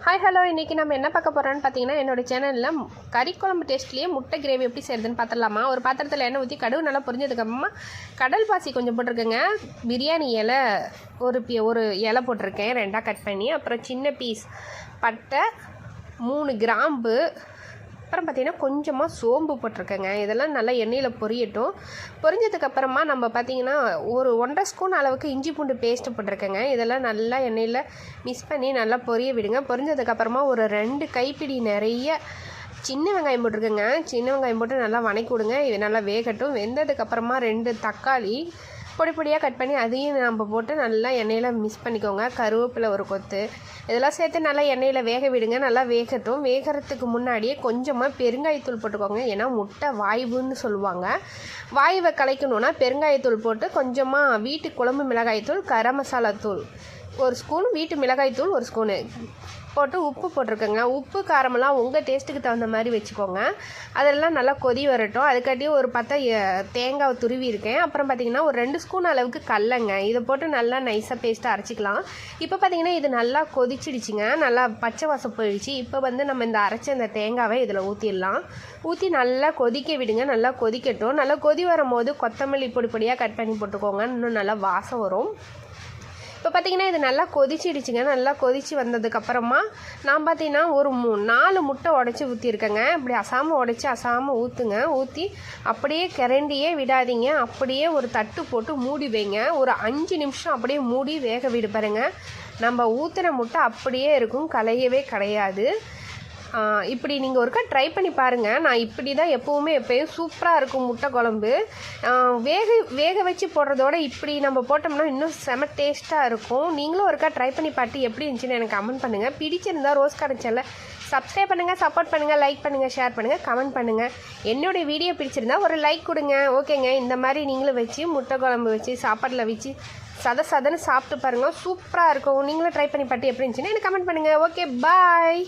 Hi hello இன்றைக்கி நம்ம என்ன பார்க்க போகிறோன்னு பார்த்தீங்கன்னா என்னோடய சேனலில் கறி குழம்பு டேஸ்ட்லேயே முட்டை கிரேவி எப்படி செய்யுதுன்னு பார்த்துடலாமா. ஒரு பாத்திரத்தில் எண்ணெய் ஊற்றி கடுகு நல்லா பொரிஞ்சதுக்கப்புறமா கடல் பாசி கொஞ்சம் போட்டிருக்கேங்க. பிரியாணி இலை ஒரு இலை போட்டிருக்கேன் 2ஆக கட் பண்ணி. அப்புறம் சின்ன பீஸ் பட்டை, 3 கிராம்பு, அப்புறம் பார்த்திங்கன்னா கொஞ்சமாக சோம்பு போட்டிருக்கேங்க. இதெல்லாம் நல்லா எண்ணெயில் பொரியட்டும். பொரிஞ்சதுக்கப்புறமா நம்ம பார்த்திங்கன்னா ஒரு 1.5 ஸ்பூன் அளவுக்கு இஞ்சி பூண்டு பேஸ்ட்டு போட்டிருக்கேங்க. இதெல்லாம் நல்லா எண்ணெயில் மிக்ஸ் பண்ணி நல்லா பொரிய விடுங்க. பொரிஞ்சதுக்கப்புறமா ஒரு 2 கைப்பிடி நிறைய சின்ன வெங்காயம் போட்டிருக்கேங்க. சின்ன வெங்காயம் போட்டு நல்லா வணக்கி விடுங்க. இது நல்லா வேகட்டும். வெந்ததுக்கப்புறமா 2 தக்காளி பொடி பொடியாக கட் பண்ணி அதையும் நம்ம போட்டு நல்லா எண்ணெயில் மிக்ஸ் பண்ணிக்கோங்க. கருவேப்பிலை ஒரு கொத்து இதெல்லாம் சேர்த்து நல்லா எண்ணெயில் வேக விடுங்க. நல்லா வேகட்டும். வேகிறதுக்கு முன்னாடியே கொஞ்சமாக பெருங்காயத்தூள் போட்டுக்கோங்க. ஏன்னா முட்டை வாய்வுன்னு சொல்லுவாங்க. வாயுவை கலைக்கணுன்னா பெருங்காயத்தூள் போட்டு கொஞ்சமாக வீட்டு குழம்பு மிளகாய்த்தூள், கரம் மசாலா தூள் 1 ஸ்பூன், வீட்டு மிளகாய்த்தூள் 1 ஸ்பூனு போட்டு உப்பு போட்டிருக்கேங்க. உப்பு காரமெல்லாம் உங்கள் டேஸ்ட்டுக்கு தகுந்த மாதிரி வச்சுக்கோங்க. அதெல்லாம் நல்லா கொதி வரட்டும். அதுக்காட்டியும் ஒரு 10 தேங்காய் துருவி இருக்கேன். அப்புறம் பார்த்திங்கன்னா ஒரு 2 ஸ்பூன் அளவுக்கு கடலைங்க. இதை போட்டு நல்லா நைஸாக பேஸ்ட்டாக அரைச்சிக்கலாம். இப்போ பார்த்திங்கன்னா இது நல்லா கொதிச்சிடுச்சிங்க. நல்லா பச்சை வாசம் போயிடுச்சு. இப்போ நம்ம இந்த அரைச்ச இந்த தேங்காவை இதில் ஊற்றிடலாம். ஊற்றி நல்லா கொதிக்க விடுங்க. நல்லா கொதிக்கட்டும். நல்லா கொதி வரும்போது கொத்தமல்லி பொடி பொடியாக கட் பண்ணி போட்டுக்கோங்க. இன்னும் நல்லா வாசம் வரும். இப்போ பார்த்திங்கன்னா இது நல்லா கொதிச்சிடுச்சுங்க. நல்லா கொதித்து வந்ததுக்கப்புறமா நான் பார்த்திங்கன்னா ஒரு 4 முட்டை உடச்சி ஊற்றிருக்கேங்க. இப்படி அசாமல் ஊற்றுங்க. ஊற்றி அப்படியே கிரண்டியே விடாதீங்க. அப்படியே ஒரு தட்டு போட்டு மூடி வைங்க. ஒரு 5 நிமிஷம் அப்படியே மூடி வேக விடு பாருங்க. நம்ம ஊற்றின முட்டை அப்படியே இருக்கும், கலையவே கிடையாது. இப்படி நீங்கள் ஒருக்கா ட்ரை பண்ணி பாருங்கள். நான் இப்படி தான் எப்போயும் சூப்பராக இருக்கும் முட்டை குழம்பு. வேக வச்சு போடுறதோட இப்படி நம்ம போட்டோம்னா இன்னும் செம டேஸ்ட்டாக இருக்கும். நீங்களும் ஒருக்கா ட்ரை பண்ணி பார்த்து எப்படி இருந்துச்சுன்னு எனக்கு கமெண்ட் பண்ணுங்கள். பிடிச்சிருந்தா ரோஸ் கார்டன் சேனலை சப்ஸ்கிரைப் பண்ணுங்கள், சப்போர்ட் பண்ணுங்கள், லைக் பண்ணுங்கள், ஷேர் பண்ணுங்கள், கமெண்ட் பண்ணுங்கள். என்னுடைய வீடியோ பிடிச்சிருந்தா ஒரு லைக் கொடுங்க. ஓகேங்க. இந்த மாதிரி நீங்களும் வச்சு முட்டை குழம்பு வச்சு சாப்பாட்டில் வச்சு சதன்னு சாப்பிட்டு பாருங்கள். சூப்பராக இருக்கும். நீங்களும் ட்ரை பண்ணி பார்த்து எப்படி இருந்துச்சுன்னு எனக்கு கமெண்ட் பண்ணுங்கள். ஓகே, பாய்.